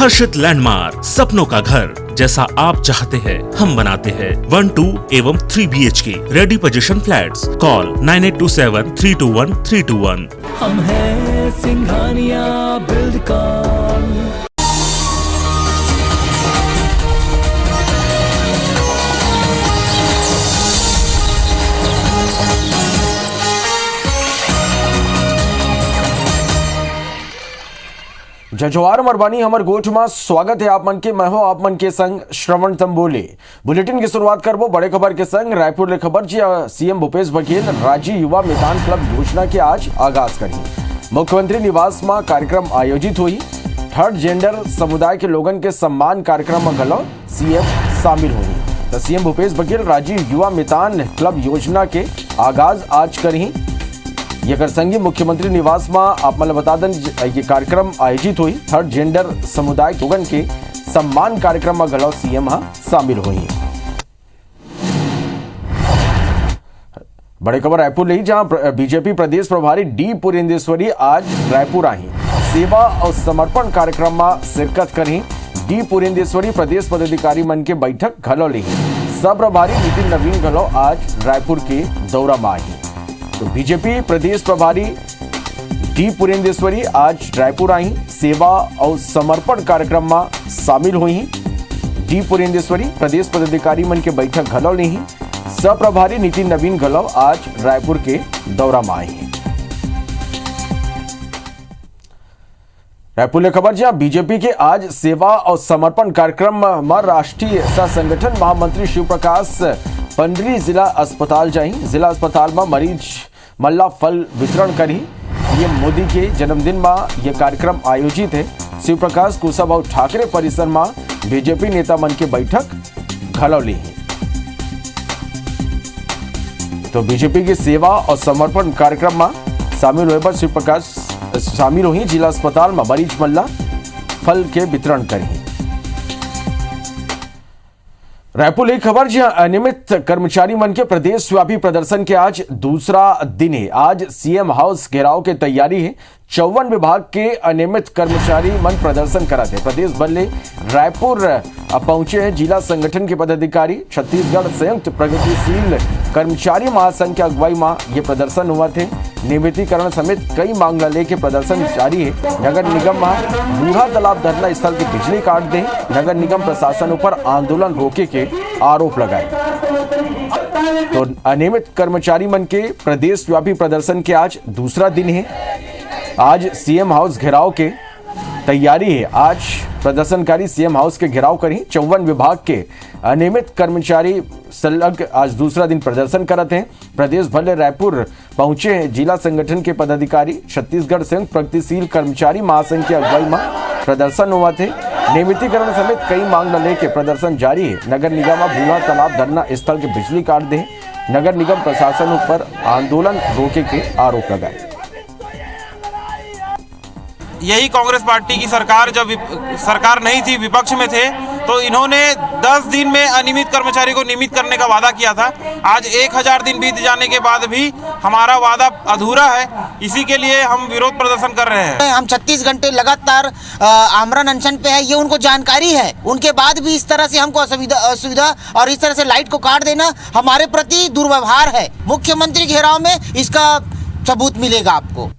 हर्षित landmark, सपनों का घर जैसा आप चाहते हैं हम बनाते हैं। 1, 2 एवं 3 BHK ready position flats. Call 9827321321। हम हैं सिंघानिया बिल्डकॉन। जजवार मरबानी हमर गोठ में स्वागत है आप मन के। मैं हो आप मन के संग श्रवण तंबोले। बुलेटिन की शुरुआत करबो बड़े खबर के संग। रायपुर ले खबर जी सीएम भूपेश बघेल राज्य युवा मैदान क्लब योजना के आज आगाज करी। मुख्यमंत्री निवास में कार्यक्रम आयोजित हुई। थर्ड जेंडर समुदाय के लोगन के सम्मान कार्यक्रम में गलो सीएम शामिल हुई। तो सीएम भूपेश बघेल राज्य युवा मैदान क्लब योजना के आगाज आज करी। ये संगी मुख्यमंत्री निवास में आप मतलब बता दें ये कार्यक्रम आयोजित हुई। थर्ड जेंडर समुदाय लोगन के सम्मान कार्यक्रम में गलो सीएम शामिल हुई। बड़े खबर रायपुर ले जहां बीजेपी प्रदेश प्रभारी डी पुरेंदेश्वरी आज रायपुर आई। सेवा और समर्पण कार्यक्रम में शिरकत करी। डी पुरेंदेश्वरी प्रदेश पदाधिकारी मन के बैठक घलो ली। सब प्रभारी नितिन नवीन घलो आज रायपुर के दौरा में आई। तो बीजेपी प्रदेश प्रभारी डी पुरेंदेश्वरी आज रायपुर आई। सेवा और समर्पण कार्यक्रम में शामिल हुई। डी पुरेंदेश्वरी प्रदेश पदाधिकारी मन के बैठक घलो ली। सह प्रभारी नितिन नवीन घलो आज रायपुर के दौरा में आई। रायपुर ले खबर जहां बीजेपी के आज सेवा और समर्पण कार्यक्रम में राष्ट्रीय सह संगठन महामंत्री शिव प्रकाश पंडरी जिला अस्पताल जाई। जिला अस्पताल में मरीज मल्ला फल वितरण करी। ये मोदी के जन्मदिन में यह कार्यक्रम आयोजित है। शिव प्रकाश कुशाभाऊ ठाकरे परिसर में बीजेपी नेता मन की बैठक घलौली है। तो बीजेपी की सेवा और समर्पण कार्यक्रम में शामिल हुए पर शिव प्रकाश शामिल हुई। जिला अस्पताल में मरीज मल्ला फल के वितरण करी। रायपुर एक खबर जहां अनियमित कर्मचारी मन के प्रदेश व्यापी प्रदर्शन के आज दूसरा दिन है। आज सीएम हाउस घेराव की तैयारी है। 54 विभाग के अनियमित कर्मचारी मन प्रदर्शन करा थे। प्रदेश भर ले रायपुर पहुंचे हैं जिला संगठन के पदाधिकारी। छत्तीसगढ़ संयुक्त प्रगतिशील कर्मचारी महासंघ की अगुवाई में ये प्रदर्शन हुआ थे। नियमितीकरण समेत कई मांग लेके प्रदर्शन जारी है। नगर निगम में बूढ़ा तालाब धरना स्थल की बिजली काट दे। नगर निगम प्रशासन ऊपर आंदोलन रोके के आरोप लगाए। तो अनियमित कर्मचारी मन के प्रदेश व्यापी प्रदर्शन के आज दूसरा दिन है। आज सीएम हाउस घेराव के तैयारी है। आज प्रदर्शनकारी सीएम हाउस के घेराव करी। 54 विभाग के अनियमित कर्मचारी संलग्न आज दूसरा दिन प्रदर्शन करते हैं। प्रदेश भर ले रायपुर पहुंचे हैं जिला संगठन के पदाधिकारी। छत्तीसगढ़ संयुक्त प्रगतिशील कर्मचारी महासंघ की अगुवाई में प्रदर्शन हुआ थे। नियमितीकरण समेत कई मांग लेके प्रदर्शन जारी है। नगर निगम में बूढ़ा तालाब धरना स्थल की बिजली काट दे। नगर निगम प्रशासन ऊपर आंदोलन रोके के आरोप लगाए। यही कांग्रेस पार्टी की सरकार जब सरकार नहीं थी, विपक्ष में थे, तो इन्होंने 10 दिन में अनियमित कर्मचारी को नियमित करने का वादा किया था। आज 1000 दिन बीत जाने के बाद भी हमारा वादा अधूरा है। इसी के लिए हम विरोध प्रदर्शन कर रहे हैं। हम 36 घंटे लगातार आमरण अनशन पे है, ये उनको जानकारी है। उनके बाद भी इस तरह से हमको असुविधा और इस तरह से लाइट को काट देना हमारे प्रति दुर्व्यवहार है। मुख्यमंत्री घेराव में इसका सबूत मिलेगा आपको।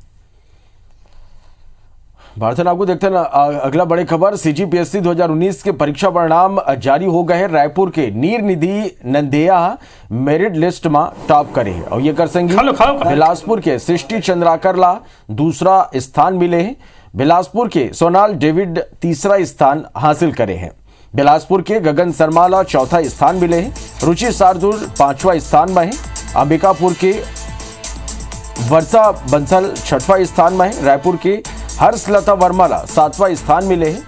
भारत आपको देखते हैं अगला बड़ी खबर। सीजीपीएससी 2019 के परीक्षा परिणाम जारी हो गए हैं। रायपुर के नीर निधि नंदेया मेरिट लिस्ट में टॉप करे हैं और ये कर संगी बिलासपुर के सृष्टि चंद्राकरला दूसरा स्थान मिले हैं। बिलासपुर के सोनाल डेविड तीसरा स्थान हासिल करे हैं। बिलासपुर के गगन शर्माला चौथा स्थान मिले हैं। रुचि शार्दुल 5वां स्थान में है। अंबिकापुर के वर्षा बंसल 6वां स्थान में है। रायपुर के हर्षलता वर्माला 7वां स्थान मिले हैं।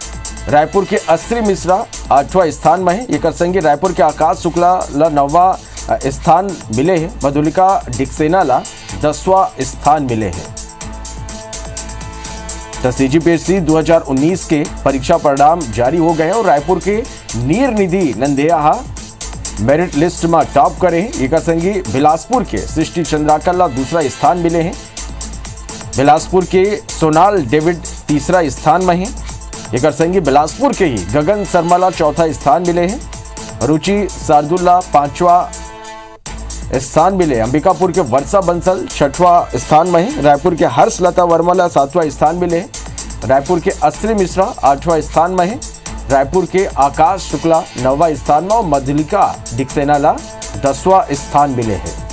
रायपुर के अस्त्री मिश्रा 8वां स्थान में है। एक संगी रायपुर के आकाश शुक्ला 9वां स्थान मिले हैं। मधुलिका डिक्सेना 10वां स्थान मिले हैं। तो सीजीपीएससी 2019 के परीक्षा परिणाम जारी हो गए हैं और रायपुर के नीर निधि नंदेया मेरिट लिस्ट में टॉप करे हैं। एक संगी बिलासपुर के सृष्टि चंद्राकरला दूसरा स्थान मिले हैं। बिलासपुर के सोनाल डेविड तीसरा स्थान में है। एक संगी बिलासपुर के ही गगन सरमला चौथा स्थान मिले हैं। रुचि सारदुल्ला 5वां स्थान मिले। अंबिकापुर के वर्षा बंसल 6वां स्थान में है। रायपुर के हर्षलता वर्मला 7वां स्थान मिले हैं। रायपुर के अस्त्री मिश्रा 8वां स्थान में है। रायपुर के आकाश शुक्ला 9वां स्थान में और मधुलिका डिक्सेनाला 10वां स्थान मिले हैं।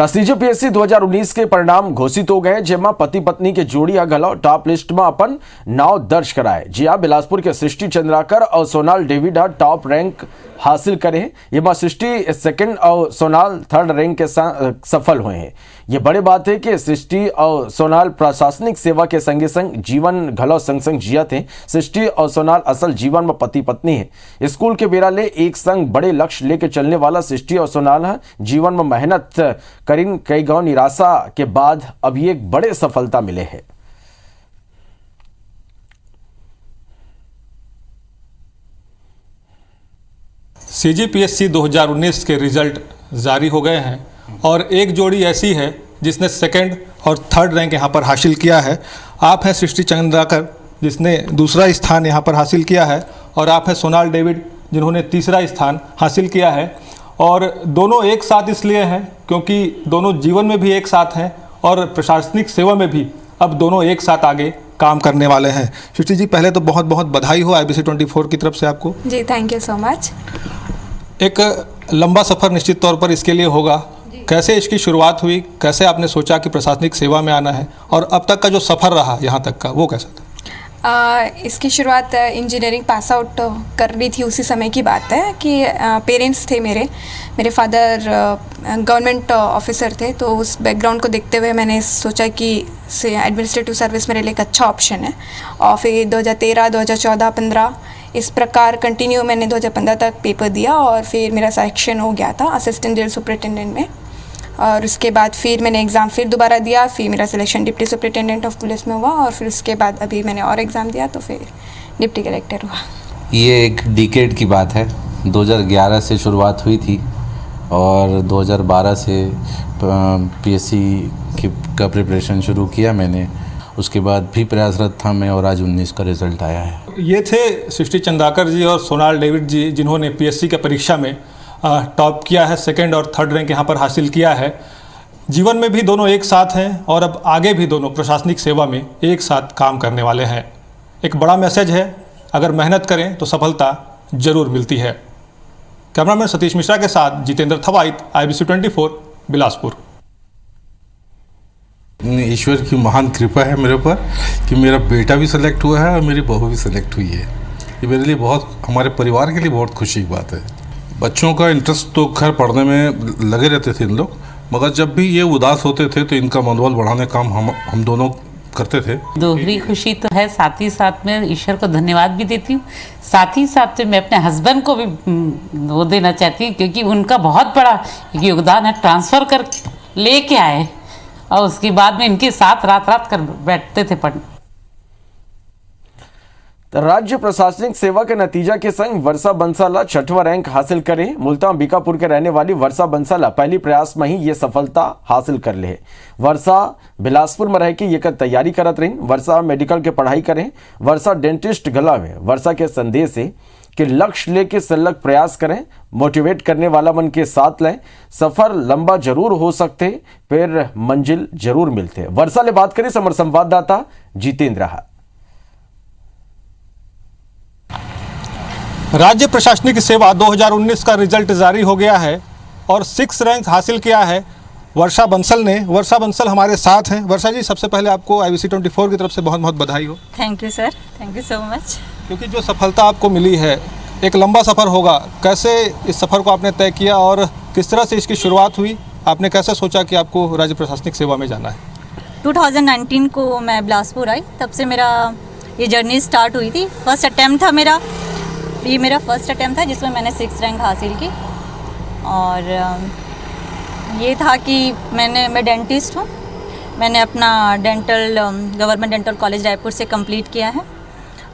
सीजीपीएससी 2019 के परिणाम घोषित हो गए, जेमा पति पत्नी के जोड़ी अगला टॉप लिस्ट में अपन नाव दर्ज कराए। जी हाँ, बिलासपुर के सृष्टि चंद्राकर और सोनाल डेविड टॉप रैंक हासिल करे। ये सृष्टि सेकंड और सोनाल थर्ड रैंक के सफल हुए हैं। ये बड़ी बात है कि सृष्टि और सोनाल प्रशासनिक सेवा के संगे संग जीवन घलो संग संग जिया थे। सृष्टि और सोनाल असल जीवन में पति पत्नी है। स्कूल के बेरा ले एक संग बड़े लक्ष्य लेके चलने वाला सृष्टि और सोनाल है। जीवन में मेहनत करीन कई गांव निराशा के बाद अभी एक बड़े सफलता मिले हैं। सीजीपीएससी 2019 के रिजल्ट जारी हो गए हैं और एक जोड़ी ऐसी है जिसने सेकंड और थर्ड रैंक यहाँ पर हासिल किया है। आप हैं सृष्टि चंद्राकर जिसने दूसरा स्थान यहाँ पर हासिल किया है और आप हैं सोनाल डेविड जिन्होंने तीसरा स्थान हासिल किया है। और दोनों एक साथ इसलिए हैं क्योंकि दोनों जीवन में भी एक साथ हैं और प्रशासनिक सेवा में भी अब दोनों एक साथ आगे काम करने वाले हैं। सृष्टि जी, पहले तो बहुत बहुत बधाई हो IBC 24 की तरफ से आपको। जी, थैंक यू सो मच। एक लंबा सफ़र निश्चित तौर पर इसके लिए होगा। कैसे इसकी शुरुआत हुई, कैसे आपने सोचा कि प्रशासनिक सेवा में आना है और अब तक का जो सफ़र रहा यहाँ तक का वो कैसा था? इसकी शुरुआत इंजीनियरिंग पास आउट कर रही थी उसी समय की बात है कि पेरेंट्स थे मेरे फादर गवर्नमेंट ऑफिसर थे। तो उस बैकग्राउंड को देखते हुए मैंने सोचा कि एडमिनिस्ट्रेटिव सर्विस मेरे लिए एक अच्छा ऑप्शन है। और फिर 2013, 2014, 15 इस प्रकार कंटिन्यू मैंने 2015 तक पेपर दिया और फिर मेरा सिलेक्शन हो गया था असिस्टेंट जेल सुपरिटेंडेंट में। और उसके बाद फिर मैंने एग्ज़ाम फिर दोबारा दिया, फिर मेरा selection deputy superintendent of police में हुआ और फिर उसके बाद अभी मैंने और एग्ज़ाम दिया तो फिर डिप्टी कलेक्टर हुआ। ये एक डिकेड की बात है। 2011 से शुरुआत हुई थी और 2012 से पीएससी का प्रिपरेशन शुरू किया मैंने। उसके बाद भी प्रयासरत था मैं और आज 19 का रिज़ल्ट आया है। ये थे सृष्टि चंद्राकर जी और सोनाल डेविड जी जिन्होंने पीएससी की परीक्षा में टॉप किया है, सेकंड और थर्ड रैंक यहाँ पर हासिल किया है। जीवन में भी दोनों एक साथ हैं और अब आगे भी दोनों प्रशासनिक सेवा में एक साथ काम करने वाले हैं। एक बड़ा मैसेज है, अगर मेहनत करें तो सफलता जरूर मिलती है। कैमरामैन सतीश मिश्रा के साथ जितेंद्र थवाइत, IBC 24 बिलासपुर। ईश्वर की महान कृपा है मेरे ऊपर कि मेरा बेटा भी सिलेक्ट हुआ है और मेरी बहू भी सिलेक्ट हुई है। ये मेरे लिए बहुत, हमारे परिवार के लिए बहुत खुशी की बात है। बच्चों का इंटरेस्ट तो खैर पढ़ने में लगे रहते थे इन लोग, मगर जब भी ये उदास होते थे तो इनका मनोबल बढ़ाने का काम हम दोनों करते थे। दोहरी खुशी तो है, साथ ही साथ में ईश्वर को धन्यवाद भी देती हूँ। साथ ही साथ मैं अपने हस्बैंड को भी वो देना चाहती हूँ क्योंकि उनका बहुत बड़ा योगदान है। ट्रांसफ़र कर लेके आए और उसके बाद में इनके साथ रात कर बैठते थे पढ़ने। राज्य प्रशासनिक सेवा के नतीजा के संग वर्षा बंसाला 6वां रैंक हासिल करे। मूलतः अंबिकापुर के रहने वाली वर्षा बंसाला पहली प्रयास में ही ये सफलता हासिल कर ले। वर्षा बिलासपुर में रह के ये कर तैयारी करत रही। वर्षा मेडिकल के पढ़ाई करें। वर्षा डेंटिस्ट गला में। वर्षा के संदेश है कि लक्ष्य लेके संलग्न प्रयास करें, मोटिवेट करने वाला मन के साथ लें। सफर लंबा जरूर हो सकते फिर मंजिल जरूर मिलते। वर्षा ले बात करें समर संवाददाता जितेंद्र। राज्य प्रशासनिक सेवा 2019 का रिजल्ट जारी हो गया है और 6 रैंक हासिल किया है वर्षा बंसल ने। वर्षा बंसल हमारे साथ हैं। वर्षा जी, सबसे पहले आपको IBC 24 की तरफ से बहुत बहुत बधाई हो। Thank you sir, thank you so much. क्योंकि जो सफलता आपको मिली है, एक लंबा सफ़र होगा। कैसे इस सफ़र को आपने तय किया और किस तरह से इसकी शुरुआत हुई? आपने कैसे सोचा कि आपको राज्य प्रशासनिक सेवा में जाना है? 2019 को मैं बिलासपुर आई, तब से मेरा ये जर्नी स्टार्ट हुई थी। फर्स्ट अटैम्प्ट था मेरा, ये मेरा फर्स्ट अटैम्प्ट था जिसमें मैंने 6 रैंक हासिल की। और ये था कि मैं डेंटिस्ट हूँ। मैंने अपना dental government dental college Raipur से कंप्लीट किया है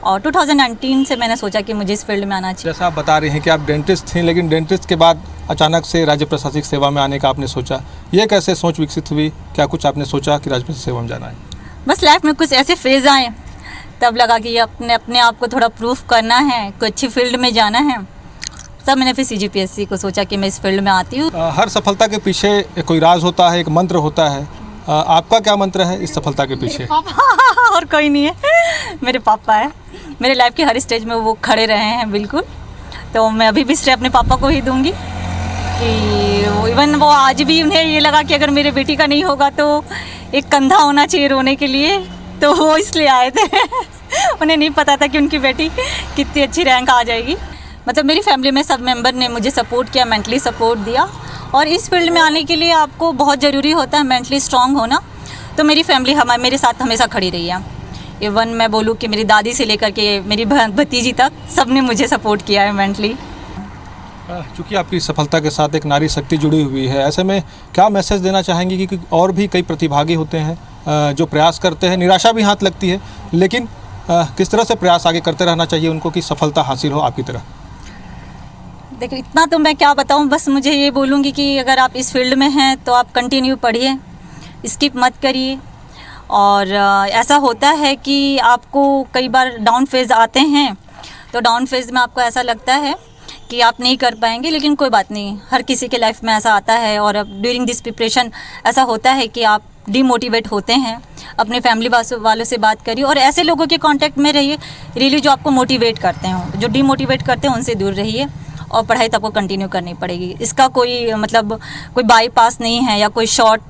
और 2019 से मैंने सोचा कि मुझे इस फील्ड में आना चाहिए। जैसा आप बता रहे हैं कि आप डेंटिस्ट थीं, लेकिन डेंटिस्ट के बाद अचानक से राज्य प्रशासनिक सेवा में आने का आपने सोचा, ये कैसे सोच विकसित हुई? क्या कुछ आपने सोचा कि राज्य प्रशासनिक सेवा में जाना है? बस लाइफ में कुछ ऐसे फेज़ आए, तब लगा कि अपने आप को थोड़ा प्रूफ करना है, कोई अच्छी फील्ड में जाना है। तब मैंने फिर CGPSC को सोचा कि मैं इस फील्ड में आती हूँ। हर सफलता के पीछे कोई राज होता है, एक मंत्र होता है। आपका क्या मंत्र है इस सफलता के पीछे? और कोई नहीं है, मेरे पापा है। मेरे लाइफ के हर स्टेज में वो खड़े रहे हैं बिल्कुल, तो मैं अभी भी श्रेय अपने पापा को ही दूंगी कि इवन वो आज भी उन्हें ये लगा कि अगर मेरे बेटी का नहीं होगा तो एक कंधा होना चाहिए रोने के लिए, तो वो इसलिए आए थे। उन्हें नहीं पता था कि उनकी बेटी कितनी अच्छी रैंक आ जाएगी। मतलब मेरी फैमिली में सब मेंबर ने मुझे सपोर्ट किया, मेंटली सपोर्ट दिया। और इस फील्ड में आने के लिए आपको बहुत ज़रूरी होता है मेंटली स्ट्रांग होना, तो मेरी फैमिली मेरे साथ हमेशा खड़ी रही है। इवन मैं बोलूँ कि मेरी दादी से लेकर के मेरी भतीजी तक सब ने मुझे सपोर्ट किया है मेंटली। चूँकि आपकी सफलता के साथ एक नारी शक्ति जुड़ी हुई है, ऐसे में क्या मैसेज देना चाहेंगी कि और भी कई प्रतिभागी होते हैं जो प्रयास करते हैं, निराशा भी हाथ लगती है, लेकिन किस तरह से प्रयास आगे करते रहना चाहिए उनको कि सफलता हासिल हो आपकी तरह? देखिए, इतना तो मैं क्या बताऊं, बस मुझे ये बोलूँगी कि अगर आप इस फील्ड में हैं तो आप कंटिन्यू पढ़िए, स्किप मत करिए। और ऐसा होता है कि आपको कई बार डाउन फेज़ आते हैं, तो डाउन फेज़ में आपको ऐसा लगता है कि आप नहीं कर पाएंगे, लेकिन कोई बात नहीं, हर किसी के लाइफ में ऐसा आता है। और अब ड्यूरिंग दिस प्रिपरेशन ऐसा होता है कि आप डीमोटिवेट होते हैं। अपने फैमिली वालों से बात करिए और ऐसे लोगों के कांटेक्ट में रहिए रियली जो आपको मोटिवेट करते हैं। जो डीमोटिवेट करते हैं उनसे दूर रहिए और पढ़ाई तो आपको कंटिन्यू करनी पड़ेगी। इसका कोई मतलब कोई बाईपास नहीं है या कोई शॉर्ट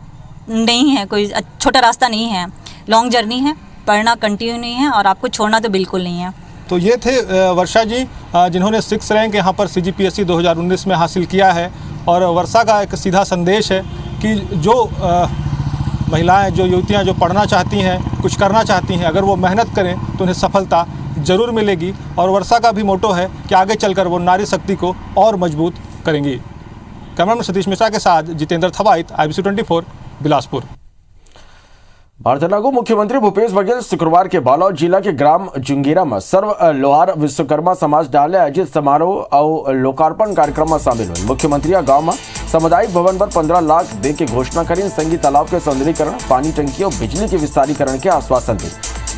नहीं है, कोई छोटा रास्ता नहीं है, लॉन्ग जर्नी है। पढ़ना कंटिन्यू नहीं है और आपको छोड़ना तो बिल्कुल नहीं है। तो ये थे वर्षा जी, जिन्होंने 6 रैंक यहाँ पर CGPSC 2019 में हासिल किया है। और वर्षा का एक सीधा संदेश है कि जो महिलाएं, जो युवतियां जो पढ़ना चाहती हैं, कुछ करना चाहती हैं, अगर वो मेहनत करें तो उन्हें सफलता ज़रूर मिलेगी। और वर्षा का भी मोटो है कि आगे चलकर वो नारी शक्ति को और मजबूत करेंगी। कैमरामैन सतीश मिश्रा के साथ जितेंद्र थवाइत, IBC 24, बिलासपुर। भारतनागु मुख्यमंत्री भूपेश बघेल शुक्रवार के बालोद जिला के ग्राम जुंगेरा में सर्व लोहार विश्वकर्मा समाज डाले आयोजित समारोह और लोकार्पण कार्यक्रम में शामिल हुए। मुख्यमंत्री गांव में सामुदायिक भवन पर 15 लाख दे के घोषणा करी। संगी तालाब के सौंदर्यीकरण, पानी टंकी और बिजली के विस्तारीकरण के आश्वासन दी।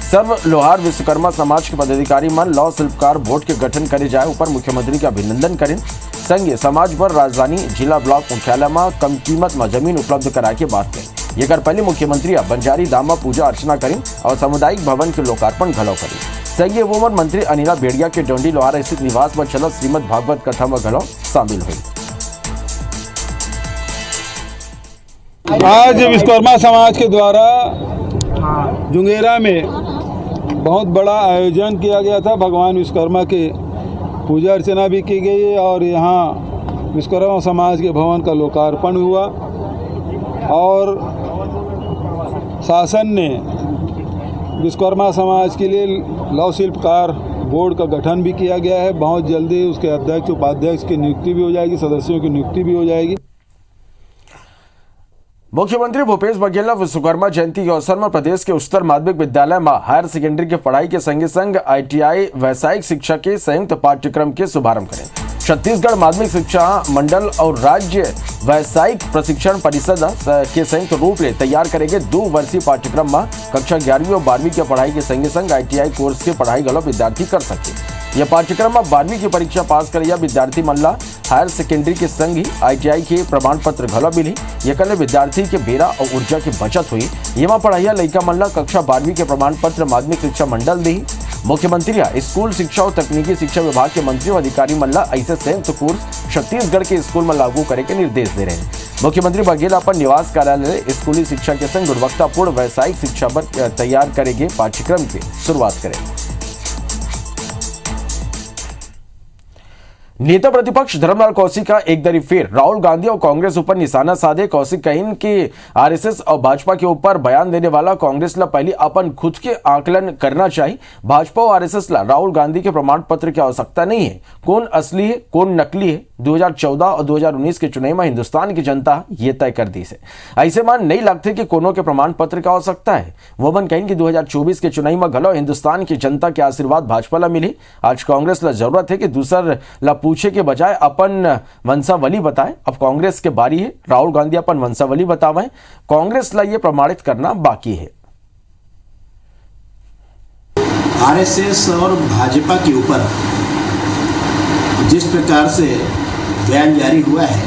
सर्व लोहार विश्वकर्मा समाज के पदाधिकारी मन लौह शिल्पकार बोर्ड के गठन करे जाए ऊपर मुख्यमंत्री का अभिनंदन करें। संघ समाज पर राजधानी जिला ब्लॉक मुख्यालय में कम कीमत में जमीन उपलब्ध कराए के बात कही। ये कर पहले मुख्यमंत्री बंजारी धाम में पूजा अर्चना करें और सामुदायिक भवन के लोकार्पण घलो करें। संघीय एवं मंत्री अनिला बेड़िया के डोंडी लोहार स्थित निवास में चलत श्रीमद भागवत कथा में घलो शामिल हुई। आज विश्वकर्मा समाज के द्वारा जुंगेरा में बहुत बड़ा आयोजन किया गया था। भगवान विश्वकर्मा के पूजा अर्चना भी की गई और यहाँ विश्वकर्मा समाज के भवन का लोकार्पण हुआ और शासन ने विश्वकर्मा समाज के लिए लौह शिल्पकार बोर्ड का गठन भी किया गया है। बहुत जल्दी उसके अध्यक्ष उपाध्यक्ष की नियुक्ति भी हो जाएगी, सदस्यों की नियुक्ति भी हो जाएगी। मुख्यमंत्री भूपेश बघेल ने विश्वकर्मा जयंती के अवसर में प्रदेश के उच्चतर माध्यमिक विद्यालय में हायर सेकेंडरी की पढ़ाई के संगे संग ITI व्यावसायिक शिक्षा के संयुक्त पाठ्यक्रम के शुभारंभ करें। छत्तीसगढ़ माध्यमिक शिक्षा मंडल और राज्य व्यावसायिक प्रशिक्षण परिषद के संयुक्त रूप में तैयार करेंगे 2 वर्षीय पाठ्यक्रम में कक्षा 11वीं और 12वीं की पढ़ाई के संगे संग ITI कोर्स की पढ़ाई गलो विद्यार्थी कर सके। यह पाठ्यक्रम में 12वीं की परीक्षा पास कर विद्यार्थी मल्ला हायर सेकेंडरी के संग ही ITI के प्रमाण पत्र घलो मिली। ये कल विद्यार्थी के बेरा और ऊर्जा की बचत हुई। ये पढ़ाइया लड़का मल्ला कक्षा 12वीं के प्रमाण पत्र माध्यमिक शिक्षा मंडल दी। मुख्यमंत्री स्कूल शिक्षा और तकनीकी शिक्षा विभाग के मंत्री और अधिकारी मल्ला ऐसे संयुक्त कोर्स छत्तीसगढ़ के स्कूल में लागू करे के निर्देश दे रहे हैं। मुख्यमंत्री बघेल अपन निवास कार्यालय स्कूली शिक्षा के संग गुणवत्तापूर्ण व्यावसायिक शिक्षा पर तैयार करेंगे पाठ्यक्रम की शुरुआत करें। नेता प्रतिपक्ष धर्मलाल कौशिक का एक दरी फिर राहुल गांधी और कांग्रेस ऊपर निशाना साधे। कौशिक कहिन कि आरएसएस और भाजपा के ऊपर बयान देने वाला कांग्रेस ला पहले अपन खुद के आकलन करना चाहिए। भाजपा और आरएसएस ला राहुल गांधी के प्रमाण पत्र की आवश्यकता नहीं है। कौन असली है कौन नकली है 2014 और 2019 के चुनाव में हिंदुस्तान की जनता ये तय कर दी से। ऐसे मान नहीं लगते कि कोनो के प्रमाण पत्र की आवश्यकता है। वो बन कहें कि 2024 के चुनाव में गलो हिंदुस्तान की जनता के आशीर्वाद भाजपा ला मिले। आज कांग्रेस ला जरूरत है कि दूसर ला पूछे के बजाय अपन वंशावली बताए। अब कांग्रेस के बारी है, राहुल गांधी अपन वंशावली बतावे। कांग्रेस ला ये प्रमाणित करना बाकी है। आरएसएस और भाजपा के ऊपर जिस प्रकार से बयान जारी हुआ है,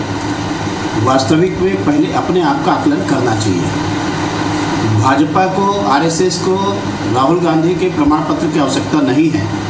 वास्तविक में पहले अपने आप का आकलन करना चाहिए। भाजपा को, आरएसएस को राहुल गांधी के प्रमाण पत्र की आवश्यकता नहीं है।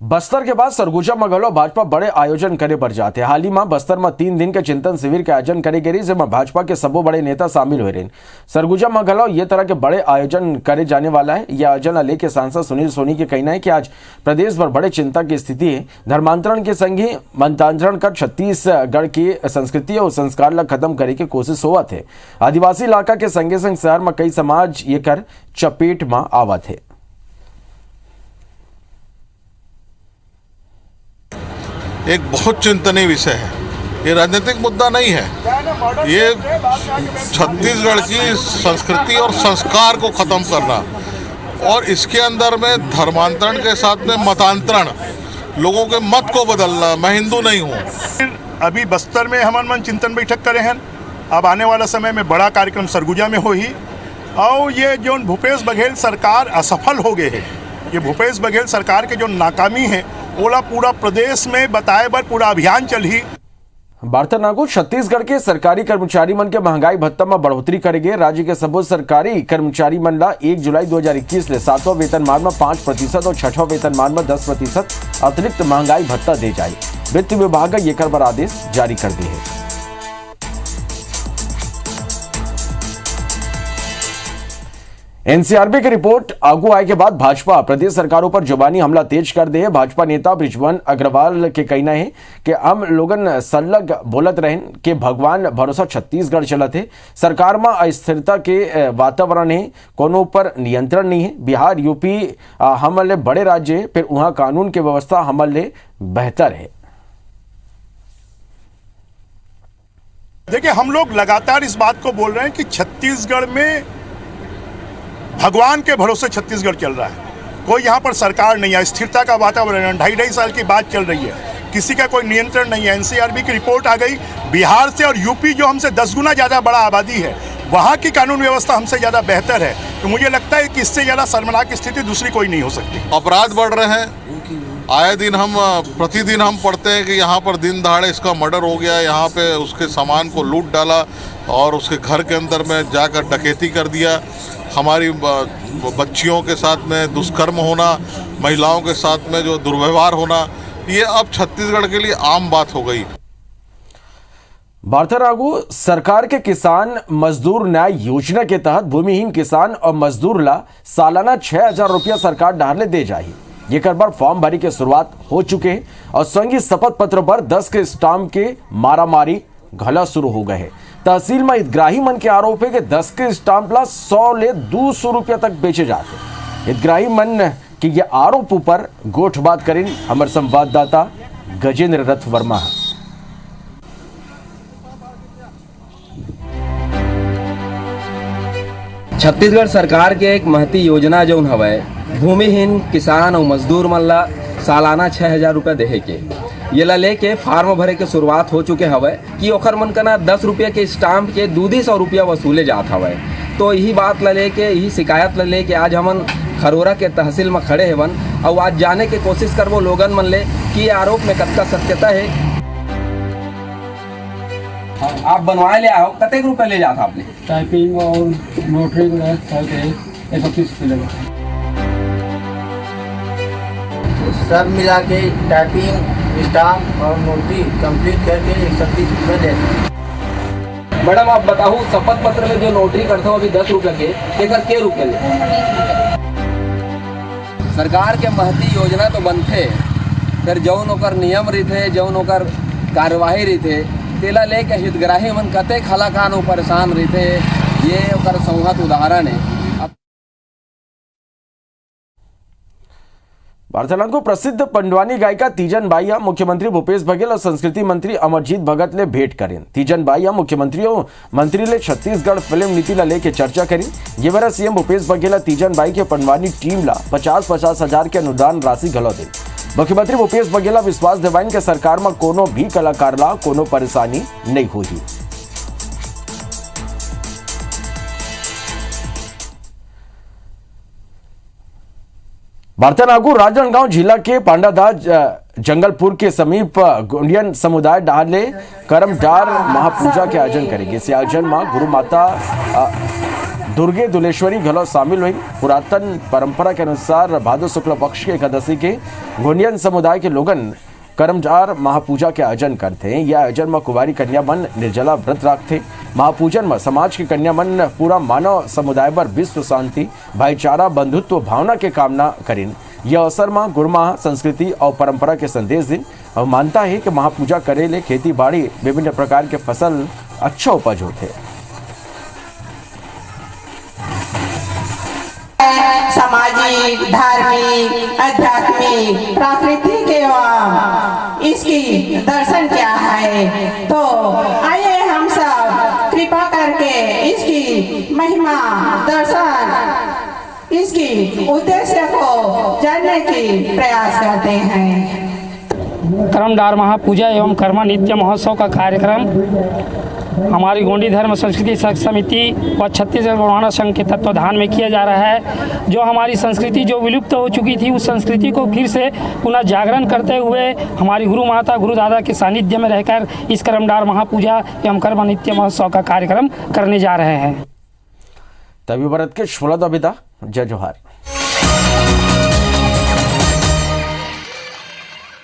बस्तर के बाद सरगुजा मंगलो भाजपा बड़े आयोजन करे पर जाते। हाल ही में बस्तर में 3 दिन के चिंतन शिविर के आयोजन करे गए, जिसमें भाजपा के सबो बड़े नेता शामिल हुए रहे। सरगुजा मंगलो ये तरह के बड़े आयोजन करे जाने वाला है। यह आयोजन लेके सांसद सुनील सोनी के कहना है कि आज प्रदेश भर बड़े चिंता की स्थिति है। धर्मांतरण के संग ही मंत्रांतरण कर छत्तीसगढ़ की संस्कृति और संस्कार ला खत्म करे की कोशिश हुआ थे। आदिवासी इलाका के संगे संग शहर में कई समाज ये कर चपेट में आवत है। एक बहुत चिंतनीय विषय है। ये राजनीतिक मुद्दा नहीं है, ये छत्तीसगढ़ की संस्कृति और संस्कार को खत्म करना और इसके अंदर में धर्मांतरण के साथ में मतांतरण, लोगों के मत को बदलना। मैं हिंदू नहीं हूँ। अभी बस्तर में हम मन चिंतन बैठक करे हैं। अब आने वाला समय में बड़ा कार्यक्रम सरगुजा में हो ही। और ये जो भूपेश बघेल सरकार असफल हो गए है, ये भूपेश बघेल सरकार के जो नाकामी है ओला पूरा प्रदेश में बताए बर पूरा अभियान चल ही। वार्तानागु छत्तीसगढ़ के सरकारी कर्मचारी मन के महंगाई भत्ता में बढ़ोतरी करेंगे। राज्य के सबो सरकारी कर्मचारी मन ला 1 जुलाई 2021 ले 7वां वेतनमान में 5% और 6वां वेतनमान में 10% अतिरिक्त महंगाई भत्ता दे जाए। वित्त विभाग ये कर बर आदेश जारी कर दिए है। एनसीआरबी की रिपोर्ट आगू आए के बाद भाजपा प्रदेश सरकारों पर जुबानी हमला तेज कर दे। भाजपा नेता बृजमोहन अग्रवाल के कहना है कि हम लोगन सलग बोलत रहें कि भगवान भरोसा छत्तीसगढ़ चलत है। सरकार में अस्थिरता के वातावरण है, कोनो पर नियंत्रण नहीं है। बिहार यूपी हमले बड़े राज्य है, फिर वहां कानून की व्यवस्था हमले बेहतर है। देखिए, हम लोग लगातार इस बात को बोल रहे हैं कि छत्तीसगढ़ में भगवान के भरोसे छत्तीसगढ़ चल रहा है। कोई यहाँ पर सरकार नहीं है, स्थिरता का वातावरण है। 2.5 साल की बात चल रही है, किसी का कोई नियंत्रण नहीं है। एनसीआरबी की रिपोर्ट आ गई, बिहार से और यूपी जो हमसे 10 गुना ज़्यादा बड़ा आबादी है, वहाँ की कानून व्यवस्था हमसे ज़्यादा बेहतर है। तो मुझे लगता है कि इससे ज़्यादा शर्मनाक स्थिति दूसरी कोई नहीं हो सकती। अपराध बढ़ रहे हैं। आए दिन हम प्रतिदिन हम पढ़ते हैं कि यहाँ पर दिन दहाड़े इसका मर्डर हो गया, यहाँ पे उसके सामान को लूट डाला और उसके घर के अंदर में जाकर डकैती कर दिया। हमारी बच्चियों के साथ में दुष्कर्म होना, महिलाओं के साथ में जो दुर्व्यवहार होना, ये अब छत्तीसगढ़ के लिए आम बात हो गई। वार्तानागु सरकार के किसान मजदूर न्याय योजना के तहत भूमिहीन किसान और मजदूर ला सालाना 6,000 रुपया सरकार डाले दे जाए। ये कर बार फॉर्म भरी की शुरुआत हो चुके हैं और संघीय शपथ पत्र पर 10 के स्टाम्प के मारामारी घला शुरू हो गए हैं। तहसील में हितग्राही मन के आरोप है कि 10 के स्टाम्प ला 100 ले 200 रुपया तक बेचे जाते। हितग्राही मन की ये आरोप ऊपर गोठ बात करें हमारे संवाददाता गजेंद्र रथ वर्मा। छत्तीसगढ़ सरकार के एक महती योजना जो हवे भूमिहीन किसान और मजदूर मन ला सालाना 6,000 रुपया देहे के ये ला लेके फार्म भरे के शुरुआत हो चुके हवे कि ओखर मन का ना 10 रुपया के स्टाम्प के 200 रुपया वसूले जात हवे। तो यही बात ला लेके, यही शिकायत ला लेके आज हमन खरोरा के तहसील में खड़े हेवन और आज जाने के कोशिश करबो लोगन मन ले कि आरोप में कतका सत्यता है। आप बनवाए ले आओ, कतेक रुपया ले जाता आपने? टाइपिंग और नोटरी 31 रुपये सब मिला के टाइपिंग स्टाम्प और नोटरी कंप्लीट करके 31 रुपये देते। मैडम आप बताओ, शपथ पत्र में जो नोटरी करता हो अभी 10 रुपये के रुपये ले? सरकार के महती योजना तो बनते फिर जौन ओकर नियम रही जौन ओकर कार्यवाही रही तेला लेके हितग्राही मन कते खलाकान परेशान रही ये ओकर संहत उदाहरण है। वार्तालाप को प्रसिद्ध पंडवानी गायिका तीजन बाई मुख्यमंत्री भूपेश बघेल और संस्कृति मंत्री अमरजीत भगत ले भेंट करें। तीजन बाई मंत्री ले छत्तीसगढ़ फिल्म नीति ला लेके चर्चा करी। ये बार सीएम भूपेश बघेल तीजन बाई के पंडवानी टीम ला 50-50 हजार के अनुदान राशि घलो दे। मुख्यमंत्री भूपेश बघेल विश्वास दिवाइन के सरकार में कोनो भी कलाकार ला कोनो परेशानी नहीं होगी। बार्तनागु राजनांदगांव जिला के पांडादाज जंगलपुर के समीप गोंडियन समुदाय डाले करमडार महापूजा के आयोजन करेंगे। इस आयोजन में गुरु माता दुर्गे दुलेश्वरी घलो शामिल हुई। पुरातन परंपरा के अनुसार भादो शुक्ल पक्ष के एकादशी के गोंडियन समुदाय के लोगन करमडार महापूजा के आयोजन करते हैं। यह आयोजन में कुंवारी कन्या मन निर्जला व्रत रखते। महापूजन में समाज की कन्या मन पूरा मानव समुदाय पर विश्व शांति भाईचारा बंधुत्व भावना के कामना करें। यह अवसर में गुरुमा संस्कृति और परंपरा के संदेश दिन और मानता है कि महापूजा करे ले खेती बाड़ी विभिन्न प्रकार के फसल अच्छा उपज होते। सामाजिक, धार्मिक, आध्यात्मिक, प्राकृतिक एवं इसकी दर्शन क्या है, तो आइए हम सब कृपा करके इसकी महिमा दर्शन इसकी उद्देश्य को जानने की प्रयास करते हैं। करमडार महापूजा एवं कर्मा नित्य महोत्सव का कार्यक्रम हमारी गोंडी धर्म संस्कृति समिति व छत्तीसगढ़ गौड़वाना संघ के तत्वाधान में किया जा रहा है। जो हमारी संस्कृति जो विलुप्त हो चुकी थी उस संस्कृति को फिर से पुनः जागरण करते हुए हमारी गुरु माता गुरु दादा के सानिध्य में रहकर इस करमडार महापूजा एवं कर्मा नित्य महोत्सव का कार्यक्रम करने जा रहे हैं। तभी भारत के शोला जय जोहार।